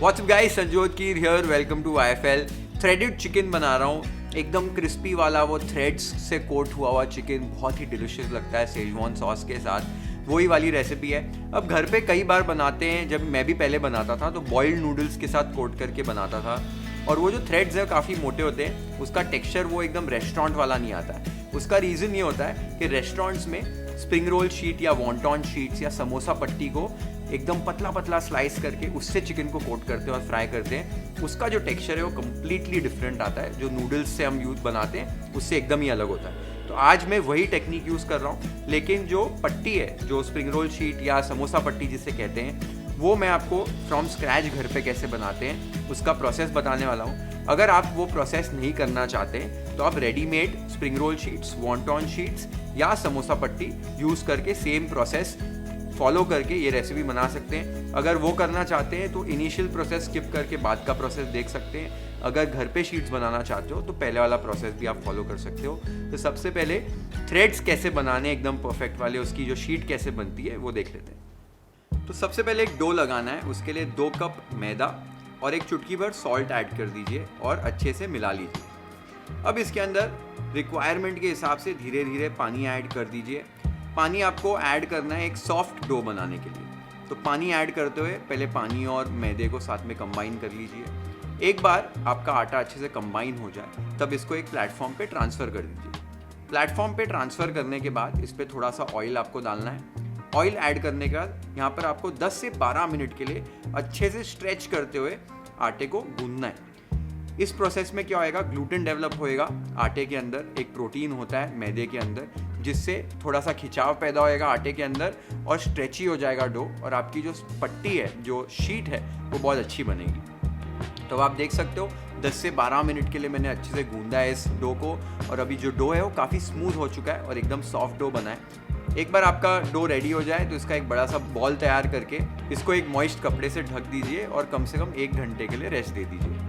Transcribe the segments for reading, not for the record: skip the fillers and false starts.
What's up guys, Sanjyot Keer here, welcome to IFL। Threaded chicken बना रहा हूँ, एकदम क्रिस्पी वाला, वो थ्रेड्स से कोट हुआ हुआ चिकन बहुत ही डिलिशियस लगता है शेजवान सॉस के साथ। वही वाली रेसिपी है। अब घर पे कई बार बनाते हैं, जब मैं भी पहले बनाता था तो बॉइल्ड नूडल्स के साथ कोट करके बनाता था, और वो जो थ्रेड्स है काफ़ी मोटे होते हैं, उसका टेक्सचर वो एकदम रेस्टोरेंट वाला नहीं आता है। उसका रीज़न ये होता है कि रेस्टोरेंट्स में स्प्रिंग रोल शीट या वॉन्टॉन शीट्स या समोसा पट्टी को एकदम पतला पतला स्लाइस करके उससे चिकन को कोट करते हैं और फ्राई करते हैं। उसका जो टेक्सचर है वो कम्प्लीटली डिफरेंट आता है, जो नूडल्स से हम यूज़ बनाते हैं उससे एकदम ही अलग होता है। तो आज मैं वही टेक्निक यूज़ कर रहा हूँ, लेकिन जो पट्टी है, जो स्प्रिंग रोल शीट या समोसा पट्टी जिसे कहते हैं, वो मैं आपको फ्रॉम स्क्रैच घर पे कैसे बनाते हैं उसका प्रोसेस बताने वाला हूँ। अगर आप वो प्रोसेस नहीं करना चाहते तो आप readymade spring roll sheets, wonton sheets या समोसा पट्टी यूज़ करके सेम प्रोसेस फॉलो करके ये रेसिपी बना सकते हैं। अगर वो करना चाहते हैं तो इनिशियल प्रोसेस स्किप करके बाद का प्रोसेस देख सकते हैं। अगर घर पे शीट्स बनाना चाहते हो तो पहले वाला प्रोसेस भी आप फॉलो कर सकते हो। तो सबसे पहले थ्रेड्स कैसे बनाने एकदम परफेक्ट वाले, उसकी जो शीट कैसे बनती है वो देख लेते हैं। तो सबसे पहले एक डो लगाना है, उसके लिए 2 कप मैदा और एक चुटकी भर सॉल्ट ऐड कर दीजिए और अच्छे से मिला लीजिए। अब इसके अंदर रिक्वायरमेंट के हिसाब से धीरे धीरे पानी ऐड कर दीजिए। पानी आपको ऐड करना है एक सॉफ्ट डो बनाने के लिए। तो पानी ऐड करते हुए पहले पानी और मैदे को साथ में कंबाइन कर लीजिए। एक बार आपका आटा अच्छे से कंबाइन हो जाए तब इसको एक प्लेटफॉर्म पे ट्रांसफ़र कर दीजिए। प्लेटफॉर्म पे ट्रांसफ़र करने के बाद इस पर थोड़ा सा ऑयल आपको डालना है। ऑयल ऐड करने के बाद यहाँ पर आपको 10 से 12 मिनट के लिए अच्छे से स्ट्रेच करते हुए आटे को गूंदना है। इस प्रोसेस में क्या होएगा, ग्लूटेन डेवलप होएगा आटे के अंदर। एक प्रोटीन होता है मैदे के अंदर, जिससे थोड़ा सा खिंचाव पैदा होएगा आटे के अंदर और स्ट्रेची हो जाएगा डो, और आपकी जो पट्टी है, जो शीट है, वो बहुत अच्छी बनेगी। तो आप देख सकते हो 10 से 12 मिनट के लिए मैंने अच्छे से गूंदा है इस डो को, और अभी जो डो है वो काफ़ी स्मूथ हो चुका है और एकदम सॉफ्ट डो बना है। एक बार आपका डो रेडी हो जाए तो इसका एक बड़ा सा बॉल तैयार करके इसको एक मॉइस्ट कपड़े से ढक दीजिए और कम से कम 1 घंटे के लिए रेस्ट दे दीजिए।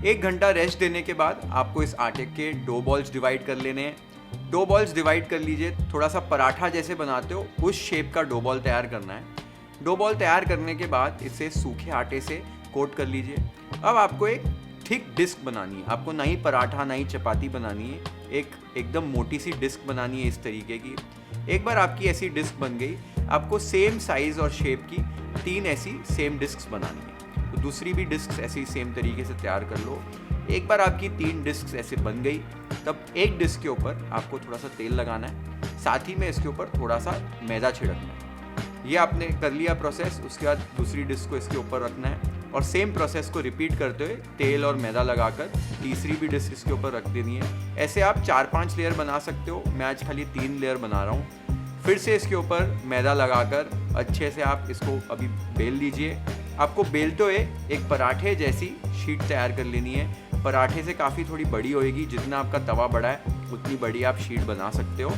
1 घंटा रेस्ट देने के बाद आपको इस आटे के डो बॉल्स डिवाइड कर लेने हैं। डो बॉल्स डिवाइड कर लीजिए, थोड़ा सा पराठा जैसे बनाते हो उस शेप का डो बॉल तैयार करना है। डो बॉल तैयार करने के बाद इसे सूखे आटे से कोट कर लीजिए। अब आपको एक थिक डिस्क बनानी है, आपको ना ही पराठा ना ही चपाती बनानी है, एकदम मोटी सी डिस्क बनानी है इस तरीके की। एक बार आपकी ऐसी डिस्क बन गई, आपको सेम साइज़ और शेप की 3 ऐसी सेम डिस्क बनानी है। तो दूसरी भी डिस्क ऐसी सेम तरीके से तैयार कर लो। एक बार आपकी 3 डिस्क ऐसे बन गई, तब एक डिस्क के ऊपर आपको थोड़ा सा तेल लगाना है, साथ ही में इसके ऊपर थोड़ा सा मैदा छिड़कना है। ये आपने कर लिया प्रोसेस। उसके बाद दूसरी डिस्क को इसके ऊपर रखना है और सेम प्रोसेस को रिपीट करते हुए तेल और मैदा लगाकर तीसरी भी डिस्क इसके ऊपर रख देनी है। ऐसे आप 4-5 लेयर बना सकते हो, मैं आज खाली 3 लेयर बना रहा हूँ। फिर से इसके ऊपर मैदा लगाकर अच्छे से आप इसको अभी बेल लीजिए। आपको बेलते हुए एक पराठे जैसी शीट तैयार कर लेनी है। पराठे से काफ़ी थोड़ी बड़ी होएगी, जितना आपका तवा बड़ा है उतनी बड़ी आप शीट बना सकते हो।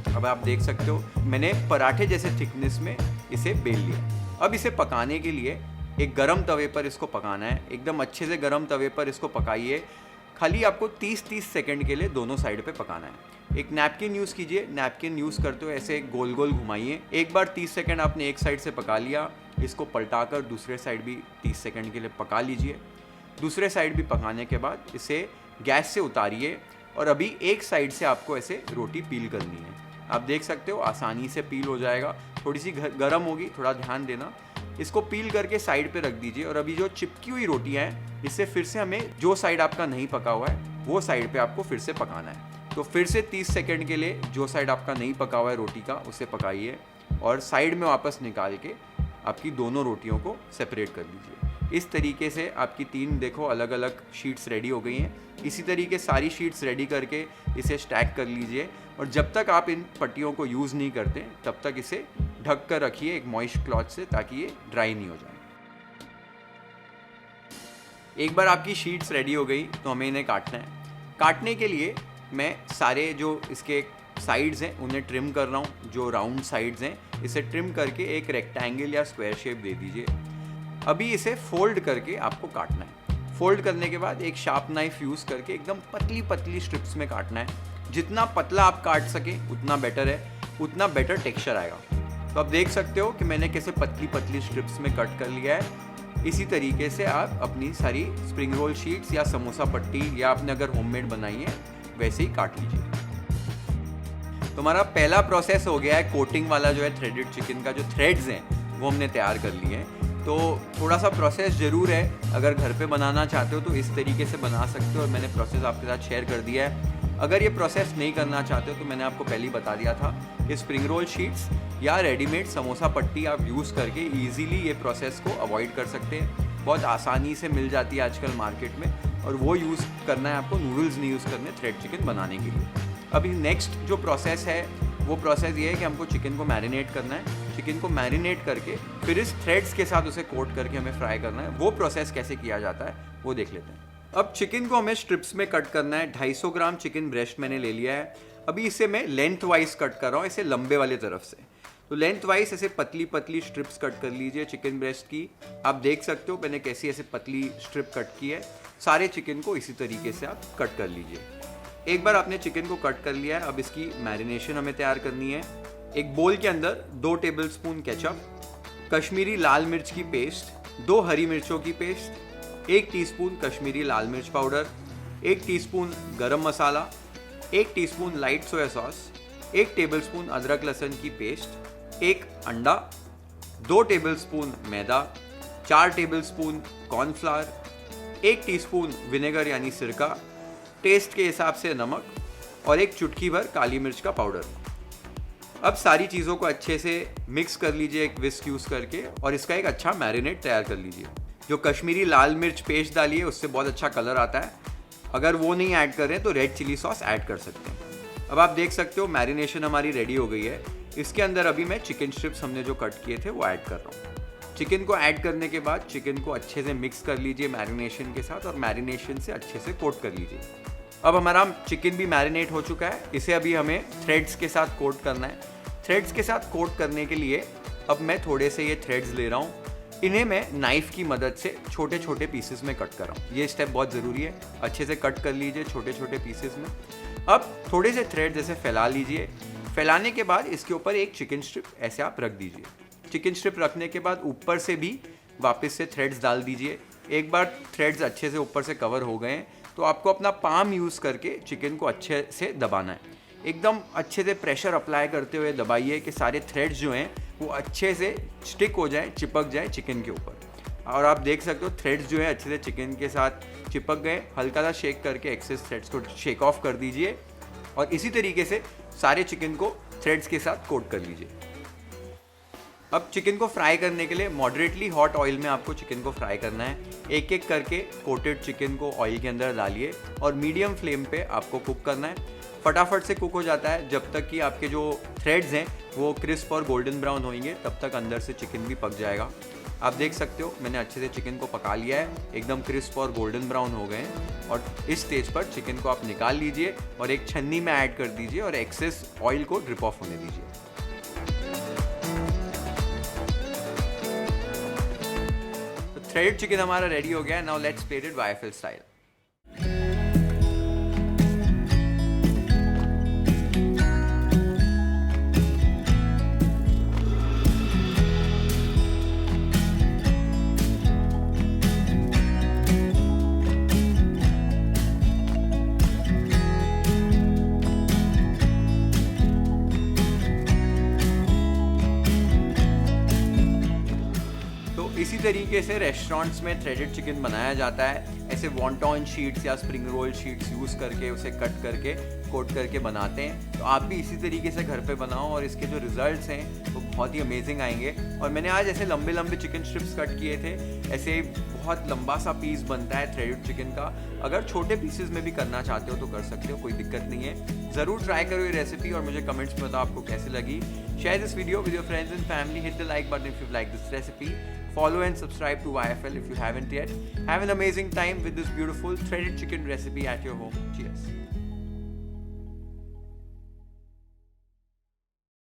अब आप देख सकते हो मैंने पराठे जैसे थिकनेस में इसे बेल लिया। अब इसे पकाने के लिए एक गरम तवे पर इसको पकाना है। एकदम अच्छे से गरम तवे पर इसको पकाइए। खाली आपको 30-30 सेकंड के लिए दोनों साइड पे पकाना है। एक नैपकिन यूज़ कीजिए, नैपकिन यूज़ करते हुए ऐसे गोल गोल घुमाइए। एक बार 30 सेकंड आपने एक साइड से पका लिया, इसको पलटाकर दूसरे साइड भी 30 सेकंड के लिए पका लीजिए। दूसरे साइड भी पकाने के बाद इसे गैस से उतारिए, और अभी एक साइड से आपको ऐसे रोटी पील करनी है। आप देख सकते हो आसानी से पील हो जाएगा। थोड़ी सी गर्म होगी, थोड़ा ध्यान देना। इसको पील करके साइड पे रख दीजिए, और अभी जो चिपकी हुई रोटियां हैं, इससे फिर से हमें जो साइड आपका नहीं पका हुआ है वो साइड पे आपको फिर से पकाना है। तो फिर से 30 सेकंड के लिए जो साइड आपका नहीं पका हुआ है रोटी का, उसे पकाइए और साइड में वापस निकाल के आपकी दोनों रोटियों को सेपरेट कर लीजिए। इस तरीके से आपकी 3 देखो अलग अलग शीट्स रेडी हो गई हैं। इसी तरीके सारी शीट्स रेडी करके इसे स्टैक कर लीजिए, और जब तक आप इन पट्टियों को यूज़ नहीं करते तब तक इसे ढक कर रखिए एक मॉइस्ट क्लॉथ से, ताकि ये ड्राई नहीं हो जाए। एक बार आपकी शीट्स रेडी हो गई तो हमें इन्हें काटना है। काटने के लिए मैं सारे जो इसके साइड्स हैं उन्हें ट्रिम कर रहा हूँ। जो राउंड साइड्स हैं इसे ट्रिम करके एक रेक्टेंगल या स्क्वायर शेप दे दीजिए। अभी इसे फोल्ड करके आपको काटना है। फोल्ड करने के बाद एक शार्प नाइफ यूज़ करके एकदम पतली पतली स्ट्रिप्स में काटना है। जितना पतला आप काट सके उतना बेटर है, उतना बेटर टेक्सचर आएगा। तो आप देख सकते हो कि मैंने कैसे पतली पतली स्ट्रिप्स में कट कर लिया है। इसी तरीके से आप अपनी सारी स्प्रिंग रोल शीट्स या समोसा पट्टी या आपने अगर होममेड बनाई है वैसे ही काट लीजिए। तो हमारा पहला प्रोसेस हो गया है कोटिंग वाला, जो है थ्रेडेड चिकन का जो थ्रेड्स हैं वो हमने तैयार कर लिए हैं। तो थोड़ा सा प्रोसेस ज़रूर है, अगर घर पे बनाना चाहते हो तो इस तरीके से बना सकते हो और मैंने प्रोसेस आपके साथ शेयर कर दिया है। अगर ये प्रोसेस नहीं करना चाहते हो तो मैंने आपको पहले ही बता दिया था कि स्प्रिंग रोल शीट्स या रेडीमेड समोसा पट्टी आप यूज़ करके ईजिली ये प्रोसेस को अवॉइड कर सकते हैं। बहुत आसानी से मिल जाती है आजकल मार्केट में, और वो यूज़ करना है आपको, नूडल्स नहीं यूज़ करने थ्रेड चिकन बनाने के लिए। अभी नेक्स्ट जो प्रोसेस है वो प्रोसेस ये है कि हमको चिकन को मैरिनेट करना है। चिकन को मैरिनेट करके फिर इस थ्रेड्स के साथ उसे कोट करके हमें फ्राई करना है। वो प्रोसेस कैसे किया जाता है वो देख लेते हैं। अब चिकन को हमें स्ट्रिप्स में कट करना है। 250 ग्राम चिकन ब्रेस्ट मैंने ले लिया है। अभी इसे मैं लेंथ वाइज कट कर रहा हूँ, इसे लंबे वाले तरफ से। तो लेंथ वाइज ऐसे पतली पतली स्ट्रिप्स कट कर लीजिए चिकन ब्रेस्ट की। आप देख सकते हो मैंने कैसी ऐसे पतली स्ट्रिप कट की है। सारे चिकन को इसी तरीके से आप कट कर लीजिए। एक बार आपने चिकन को कट कर लिया है, अब इसकी मैरिनेशन हमें तैयार करनी है। एक बोल के अंदर 2 टेबलस्पून केचप, कश्मीरी लाल मिर्च की पेस्ट, 2 हरी मिर्चों की पेस्ट, 1 टीस्पून कश्मीरी लाल मिर्च पाउडर, 1 टीस्पून गरम मसाला, 1 teaspoon light soya sauce, 1 tablespoon अदरक लहसुन की पेस्ट, 1 अंडा, 2 टेबलस्पून मैदा, 4 टेबलस्पून कॉर्नफ्लावर, 1 टीस्पून विनेगर यानी सिरका, टेस्ट के हिसाब से नमक और 1 चुटकी भर काली मिर्च का पाउडर। अब सारी चीज़ों को अच्छे से मिक्स कर लीजिए एक विस्क यूज़ करके, और इसका एक अच्छा मैरिनेट तैयार कर लीजिए। जो कश्मीरी लाल मिर्च पेस्ट डाली है उससे बहुत अच्छा कलर आता है। अगर वो नहीं ऐड कर रहे हैं तो रेड चिली सॉस ऐड कर सकते हैं। अब आप देख सकते हो मैरिनेशन हमारी रेडी हो गई है। इसके अंदर अभी मैं चिकन स्ट्रिप्स हमने जो कट किए थे वो ऐड कर रहा हूँ। चिकन को ऐड करने के बाद चिकन को अच्छे से मिक्स कर लीजिए मैरिनेशन के साथ, और मैरिनेशन से अच्छे से कोट कर लीजिए। अब हमारा चिकन भी मैरिनेट हो चुका है। इसे अभी हमें थ्रेड्स के साथ कोट करना है। थ्रेड्स के साथ कोट करने के लिए अब मैं थोड़े से ये थ्रेड्स ले रहा हूँ। इन्हें मैं नाइफ़ की मदद से छोटे छोटे पीसेस में कट कर रहा हूँ। ये स्टेप बहुत ज़रूरी है, अच्छे से कट कर लीजिए छोटे छोटे पीसेस में। अब थोड़े से थ्रेड जैसे फैला लीजिए। फैलाने के बाद इसके ऊपर एक चिकन स्ट्रिप ऐसे आप रख दीजिए। चिकन स्ट्रिप रखने के बाद ऊपर से भी वापस से थ्रेड्स डाल दीजिए। एक बार थ्रेड्स अच्छे से ऊपर से कवर हो गए हैं तो आपको अपना पाम यूज़ करके चिकन को अच्छे से दबाना है। एकदम अच्छे से प्रेशर अप्लाई करते हुए दबाइए कि सारे थ्रेड्स जो हैं वो अच्छे से स्टिक हो जाए, चिपक जाए चिकन के ऊपर। और आप देख सकते हो थ्रेड्स जो है अच्छे से चिकन के साथ चिपक गए। हल्का सा शेक करके एक्सेस थ्रेड्स को शेक ऑफ कर दीजिए, और इसी तरीके से सारे चिकन को थ्रेड्स के साथ कोट कर लीजिए। अब चिकन को फ्राई करने के लिए मॉडरेटली हॉट ऑयल में आपको चिकन को फ्राई करना है। एक एक करके कोटेड चिकन को ऑयल के अंदर डालिए और मीडियम फ्लेम पे आपको कुक करना है। फटाफट से कुक हो जाता है जब तक कि आपके जो थ्रेड्स हैं वो क्रिस्प और गोल्डन ब्राउन होंगे, तब तक अंदर से चिकन भी पक जाएगा। आप देख सकते हो मैंने अच्छे से चिकन को पका लिया है, एकदम क्रिस्प और गोल्डन ब्राउन हो गए हैं। और इस स्टेज पर चिकन को आप निकाल लीजिए और एक छन्नी में ऐड कर दीजिए और एक्सेस ऑयल को ड्रिप ऑफ होने दीजिए। थ्रेडेड चिकन हमारा रेडी हो गया है। Now let's plate it YFL style. इसी तरीके से रेस्टोरेंट्स में थ्रेडेड चिकन बनाया जाता है। ऐसे वॉन्टॉन शीट्स या स्प्रिंग रोल शीट्स यूज़ करके उसे कट करके कोट करके बनाते हैं। तो आप भी इसी तरीके से घर पे बनाओ और इसके जो रिजल्ट्स हैं वो बहुत ही अमेजिंग आएंगे। और मैंने आज ऐसे लंबे लंबे चिकन स्ट्रिप्स कट किए थे। ऐसे बहुत लंबा सा पीस बनता है थ्रेडेड चिकन का। अगर छोटे पीसेस में भी करना चाहते हो तो कर सकते हो, कोई दिक्कत नहीं है। ज़रूर ट्राई करो ये रेसिपी और मुझे कमेंट्स में बताओ आपको कैसी लगी। Share this video with your friends and family. Hit the like button if you like this recipe. Follow and subscribe to YFL if you haven't yet. Have an amazing time with this beautiful threaded chicken recipe at your home. Cheers.